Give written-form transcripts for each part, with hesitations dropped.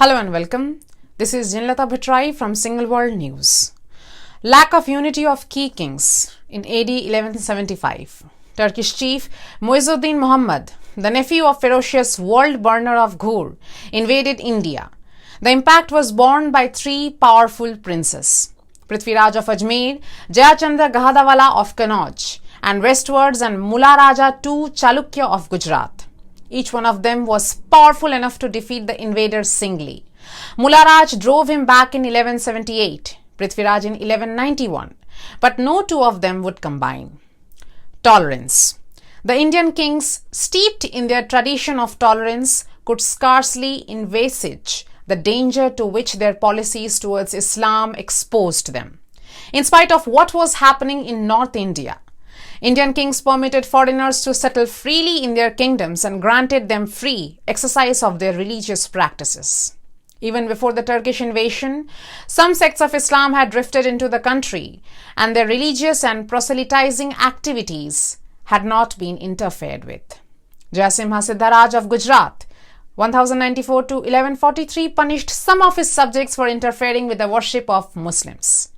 Hello and welcome. This is Jinlata Bhattrai from Single World News. Lack of unity of key kings in AD 1175. Turkish chief izz-ud-din Muhammad, the nephew of ferocious World-Burner of Ghur, invaded India. The impact was borne by three powerful princes: Prithviraj of Ajmer, Jayachandra Gahadavala of Kanauj, and westwards and Mularaja II Chaulukya of Gujarat. Each one of them was powerful enough to defeat the invaders singly. Mularaja drove him back in 1178, Prithviraj in 1191, but no two of them would combine. Tolerance. The Indian kings, steeped in their tradition of tolerance, could scarcely envisage the danger to which their policies towards Islam exposed them. In spite of what was happening in North India, Indian kings permitted foreigners to settle freely in their kingdoms and granted them free exercise of their religious practices. Even before the Turkish invasion, some sects of Islam had drifted into the country, and their religious and proselytizing activities had not been interfered with. Jayasimha Siddharaja of Gujarat, 1094 to 1143, punished some of his subjects for interfering with the worship of Muslims.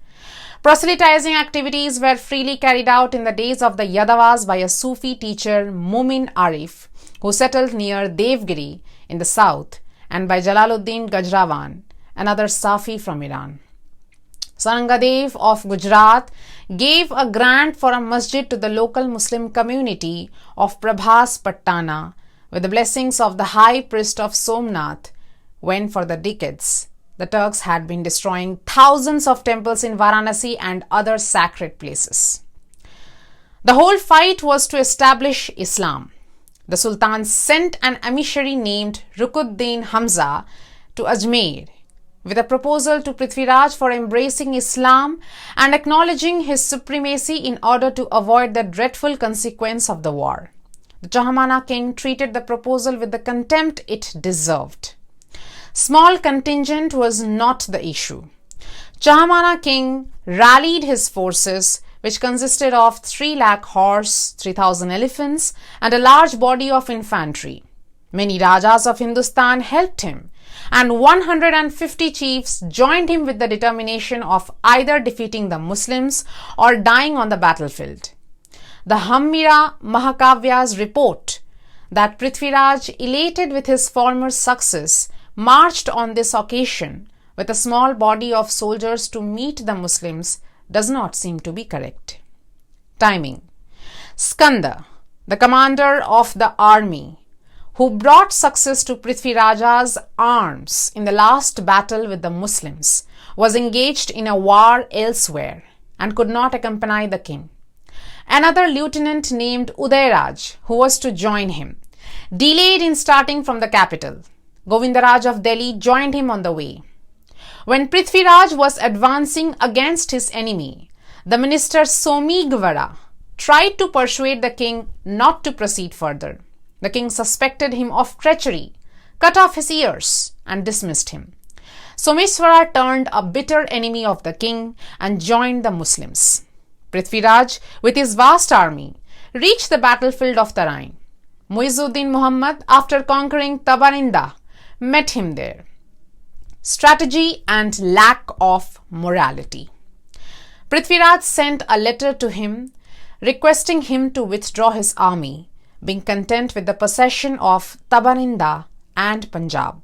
Proselytizing activities were freely carried out in the days of the Yadavas by a Sufi teacher, Mumin Arif, who settled near Devagiri in the south, and by Jalal-ud-din Ganjrawan, another Safi from Iran. Sarangadeva of Gujarat gave a grant for a masjid to the local Muslim community of Prabhasa Pattana with the blessings of the high priest of Somanatha, when for the decades the Turks had been destroying thousands of temples in Varanasi and other sacred places. The whole fight was to establish Islam. The Sultan sent an emissary named Rukuddin Hamza to Ajmer with a proposal to Prithviraj for embracing Islam and acknowledging his supremacy in order to avoid the dreadful consequence of the war. The Chahamana king treated the proposal with the contempt it deserved. Small contingent was not the issue. Chahamana king rallied his forces, which consisted of 3 lakh horse, 3,000 elephants, and a large body of infantry. Many Rajas of Hindustan helped him, and 150 chiefs joined him with the determination of either defeating the Muslims or dying on the battlefield. The Hammira Mahakavyas report that Prithviraj, elated with his former success, marched on this occasion with a small body of soldiers to meet the Muslims does not seem to be correct. Timing. Skanda, the commander of the army, who brought success to Prithviraja's arms in the last battle with the Muslims, was engaged in a war elsewhere and could not accompany the king. Another lieutenant named Udayraj, who was to join him, delayed in starting from the capital. Govindaraj of Delhi joined him on the way. When Prithviraj was advancing against his enemy, the minister Somigvara tried to persuade the king not to proceed further. The king suspected him of treachery, cut off his ears, and dismissed him. Someswara turned a bitter enemy of the king and joined the Muslims. Prithviraj, with his vast army, reached the battlefield of Tarain. Izz-ud-din Muhammad, after conquering Tabarinda, met him there. Strategy and lack of morality. Prithviraj sent a letter to him requesting him to withdraw his army, being content with the possession of Tabarinda and Punjab.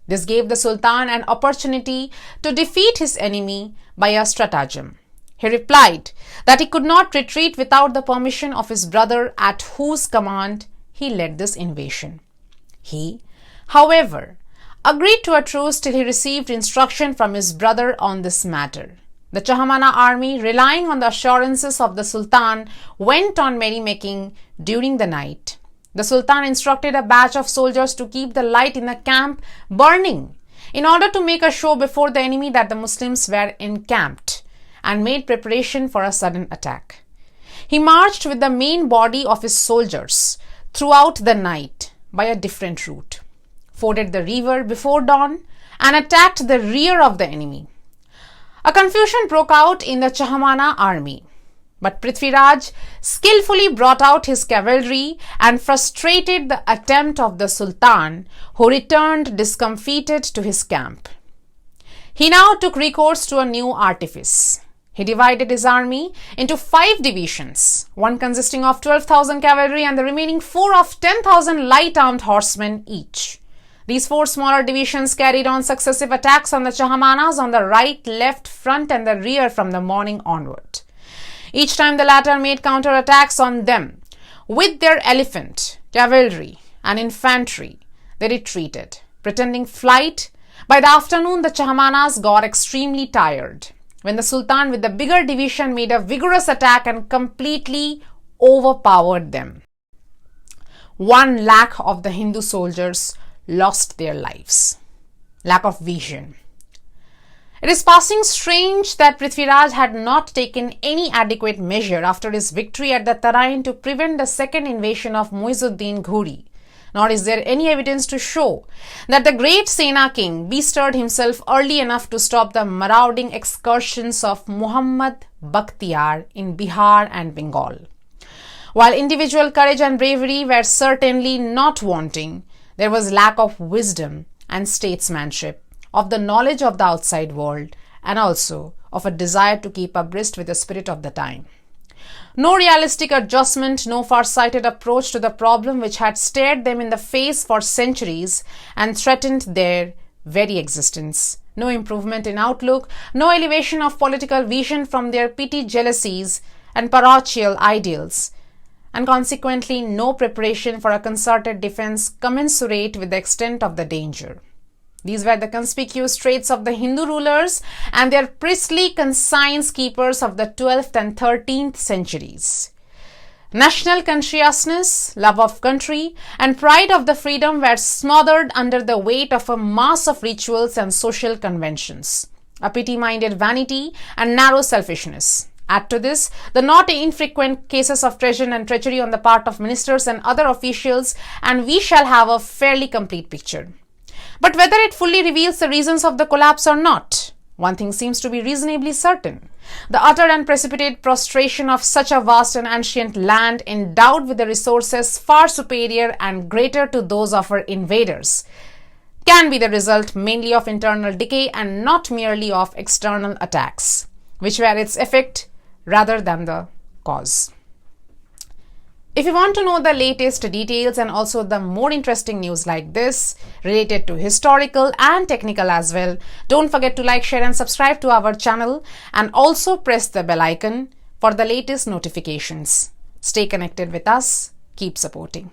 This gave the Sultan an opportunity to defeat his enemy by a stratagem. He replied that he could not retreat without the permission of his brother, at whose command he led this invasion. He, however, agreed to a truce till he received instruction from his brother on this matter. The Chahamana army, relying on the assurances of the Sultan, went on merrymaking during the night. The Sultan instructed a batch of soldiers to keep the light in the camp burning in order to make a show before the enemy that the Muslims were encamped, and made preparation for a sudden attack. He marched with the main body of his soldiers throughout the night by a different route, forded the river before dawn, and attacked the rear of the enemy. A confusion broke out in the Chahamana army. But Prithviraj skillfully brought out his cavalry and frustrated the attempt of the Sultan, who returned discomfited to his camp. He now took recourse to a new artifice. He divided his army into 5 divisions, one consisting of 12,000 cavalry and the remaining 4 of 10,000 light-armed horsemen each. These 4 smaller divisions carried on successive attacks on the Chahamanas on the right, left, front and the rear from the morning onward. Each time the latter made counter-attacks on them. With their elephant, cavalry and infantry, they retreated, pretending flight. By the afternoon, the Chahamanas got extremely tired, when the Sultan with the bigger division made a vigorous attack and completely overpowered them. 1 lakh of the Hindu soldiers lost their lives. Lack of vision. It is passing strange that Prithviraj had not taken any adequate measure after his victory at the Tarain to prevent the second invasion of izz-ud-din Ghuri. Nor is there any evidence to show that the great Sena king bestirred himself early enough to stop the marauding excursions of Muhammad Bakhtiyar in Bihar and Bengal. While individual courage and bravery were certainly not wanting, there was lack of wisdom and statesmanship, of the knowledge of the outside world, and also of a desire to keep abreast with the spirit of the time. No realistic adjustment, no far-sighted approach to the problem which had stared them in the face for centuries and threatened their very existence. No improvement in outlook, no elevation of political vision from their petty jealousies and parochial ideals, and consequently no preparation for a concerted defense commensurate with the extent of the danger. These were the conspicuous traits of the Hindu rulers and their priestly conscience keepers of the 12th and 13th centuries. National consciousness, love of country, and pride of the freedom were smothered under the weight of a mass of rituals and social conventions, a petty-minded vanity and narrow selfishness. Add to this the not infrequent cases of treason and treachery on the part of ministers and other officials, and we shall have a fairly complete picture. But whether it fully reveals the reasons of the collapse or not, one thing seems to be reasonably certain. The utter and precipitate prostration of such a vast and ancient land endowed with the resources far superior and greater to those of our invaders can be the result mainly of internal decay and not merely of external attacks, which were its effect rather than the cause. If you want to know the latest details and also the more interesting news like this, related to historical and technical as well, don't forget to like, share and subscribe to our channel and also press the bell icon for the latest notifications. Stay connected with us. Keep supporting.